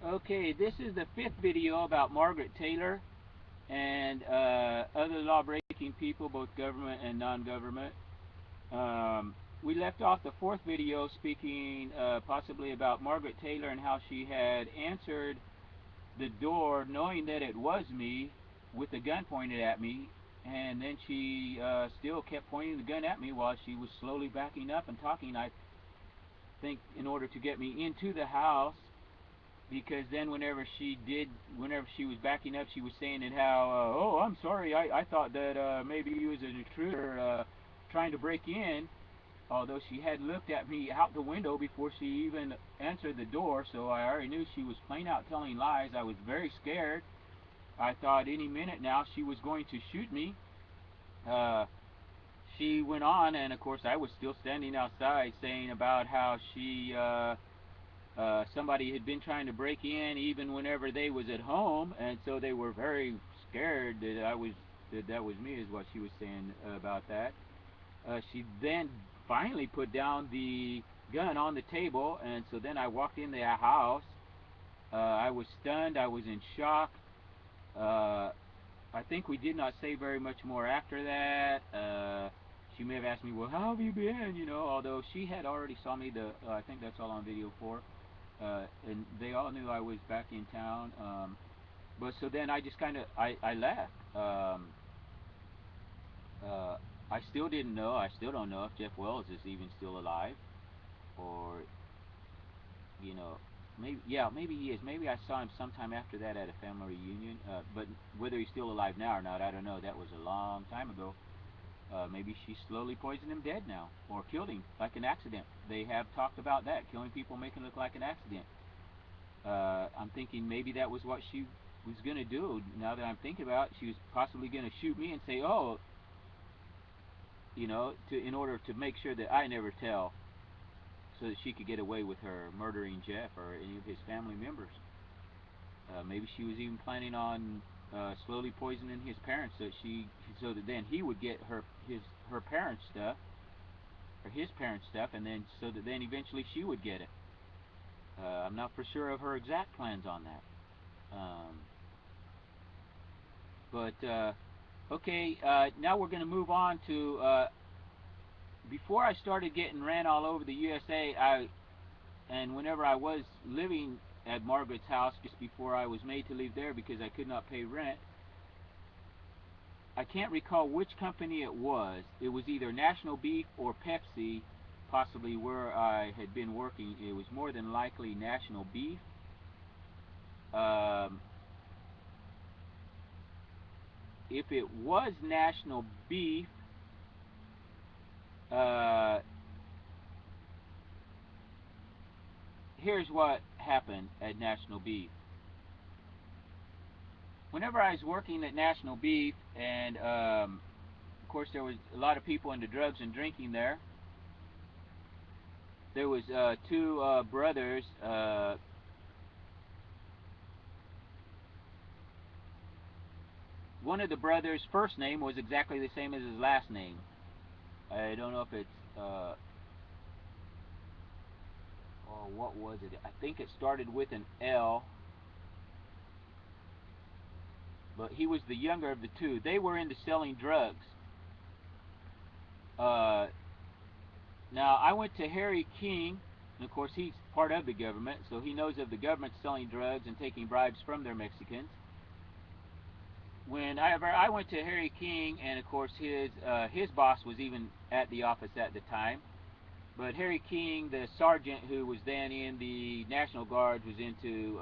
Okay, this is the fifth video about Margaret Taylor and other law-breaking people, both government and non-government. We left off the fourth video speaking possibly about Margaret Taylor and how she had answered the door knowing that it was me with the gun pointed at me, and then she still kept pointing the gun at me while she was slowly backing up and talking, I think, in order to get me into the house. Because then whenever she was backing up, she was saying it how, oh, I'm sorry, I thought that maybe you was an intruder trying to break in, although she had looked at me out the window before she even answered the door, so I already knew she was plain out telling lies. I was very scared. I thought any minute now she was going to shoot me. She went on, and of course I was still standing outside saying about how somebody had been trying to break in even whenever they was at home, and so they were very scared that was me, is what she was saying about that. She then finally put down the gun on the table, and so then I walked in the house. I was stunned. I was in shock. I think we did not say very much more after that. She may have asked me, well, how have you been? Although she had already saw me. I think that's all on video 4. And they all knew I was back in town. But so then I just kind of I left. I still didn't know. I still don't know if Jeff Wells is even still alive, or maybe he is. Maybe I saw him sometime after that at a family reunion. But whether he's still alive now or not, I don't know. That was a long time ago. Maybe she slowly poisoned him dead now, or killed him like an accident. They have talked about that, killing people, making it look like an accident. I'm thinking maybe that was what she was going to do. Now that I'm thinking about it, she was possibly going to shoot me and say, oh, in order to make sure that I never tell, so that she could get away with her murdering Jeff or any of his family members. Maybe she was even planning on slowly poisoning his parents, so that then he would get her parents' stuff, or his parents' stuff, and then so that then eventually she would get it. I'm not for sure of her exact plans on that. Okay, now we're going to move on to, before I started getting ran all over the USA, and whenever I was living at Margaret's house just before I was made to leave there because I could not pay rent, I can't recall which company it was. It was either National Beef or Pepsi, possibly, where I had been working. It was more than likely National Beef. If it was National Beef, here's what happened at National Beef. Whenever I was working at National Beef, and of course there was a lot of people into drugs and drinking there. There was two brothers. One of the brothers' first name was exactly the same as his last name. I don't know if it's what was it? I think it started with an L. But he was the younger of the two. They were into selling drugs. Now, I went to HarryKing, and of course he's part of the government, so he knows of the government selling drugs and taking bribes from their Mexicans. Whenever I went to HarryKing, and of course his boss was even at the office at the time, but HarryKing, the sergeant who was then in the National Guard, was into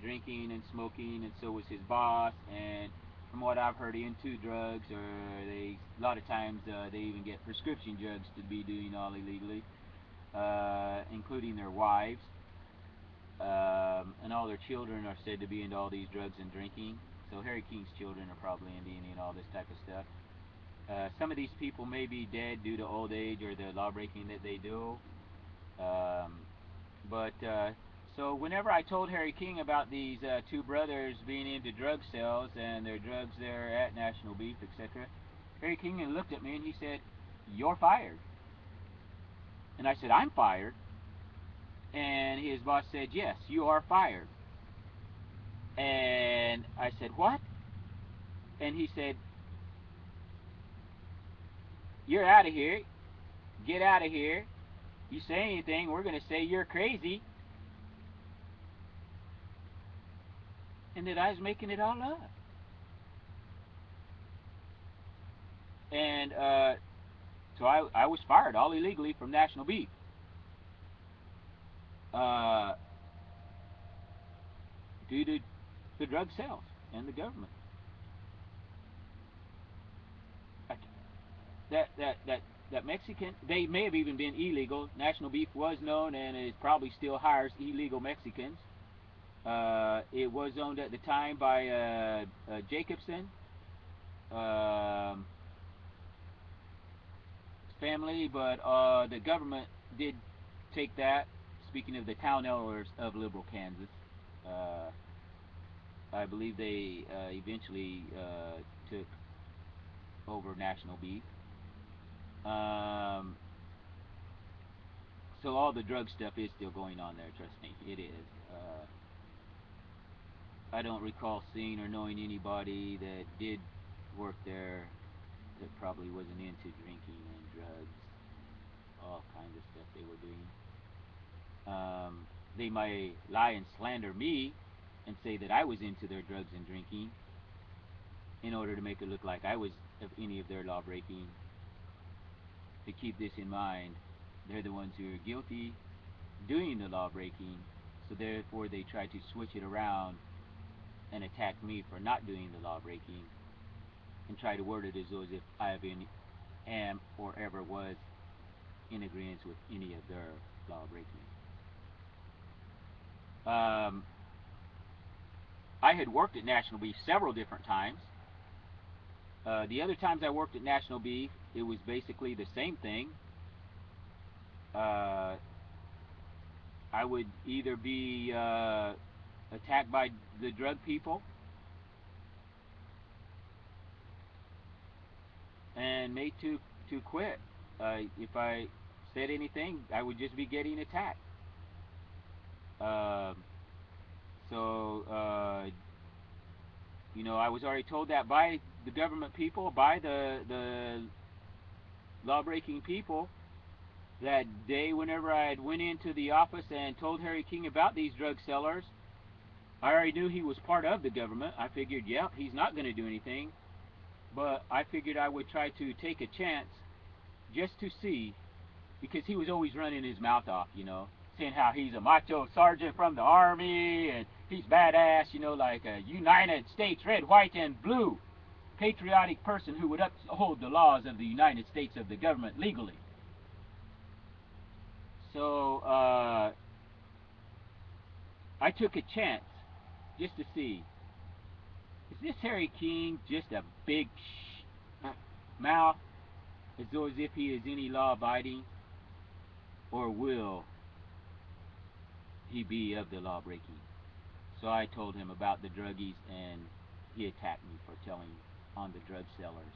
drinking and smoking, and so was his boss. And from what I've heard, into drugs, or a lot of times they even get prescription drugs to be doing all illegally, including their wives, and all their children are said to be into all these drugs and drinking. So HarryKing's children are probably into any and all this type of stuff. Some of these people may be dead due to old age or the law-breaking that they do. So whenever I told HarryKing about these two brothers being into drug sales and their drugs there at National Beef, etc., HarryKing looked at me and he said, "You're fired." And I said, "I'm fired?" And his boss said, "Yes, you are fired." And I said, what? And he said, you're out of here. Get out of here. You say anything, we're going to say you're crazy. And that I was making it all up. And so I was fired all illegally from National Beef. Due to the drug sales and the government. That Mexican, they may have even been illegal. National Beef was known and it probably still hires illegal Mexicans. It was owned at the time by Jacobson family, but the government did take that. Speaking of the town elders of liberal Kansas, I believe they eventually took over National Beef. So all the drug stuff is still going on there, trust me, it is. I don't recall seeing or knowing anybody that did work there that probably wasn't into drinking and drugs, all kinds of stuff they were doing. They might lie and slander me and say that I was into their drugs and drinking in order to make it look like I was of any of their law breaking. To keep this in mind, they're the ones who are guilty doing the law breaking, so therefore they try to switch it around and attack me for not doing the law breaking and try to word it as though as if I am or ever was in agreement with any of their law breaking. I had worked at National Beef several different times. The other times I worked at National Beef, it was basically the same thing. I would either be attacked by the drug people and made to quit. If I said anything, I would just be getting attacked. You know, I was already told that by the government people, by the law-breaking people, that day whenever I had went into the office and told HarryKing about these drug sellers. I already knew he was part of the government. I figured, yeah, he's not going to do anything. But I figured I would try to take a chance just to see, because he was always running his mouth off, you know, saying how he's a macho sergeant from the army and he's badass, you know, like a United States red, white, and blue patriotic person who would uphold the laws of the United States of the government legally. So I took a chance just to see, is this HarryKing just a big mouth as though as if he is any law-abiding, or will he be of the law-breaking? So I told him about the druggies, and he attacked me for telling on the drug sellers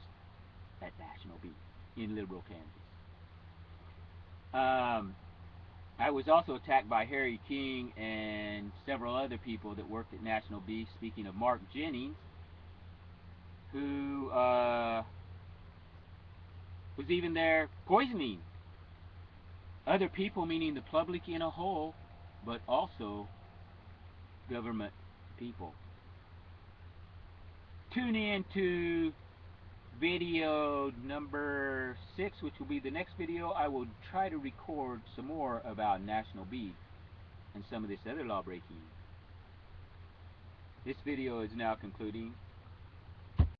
at National Beef in liberal Kansas. I was also attacked by HarryKing and several other people that worked at National Beef, speaking of Mark Jennings, who was even there poisoning other people, meaning the public in a whole, but also government people. Tune in to video number 6, which will be the next video. I will try to record some more about National Beef and some of this other law breaking. This video is now concluding.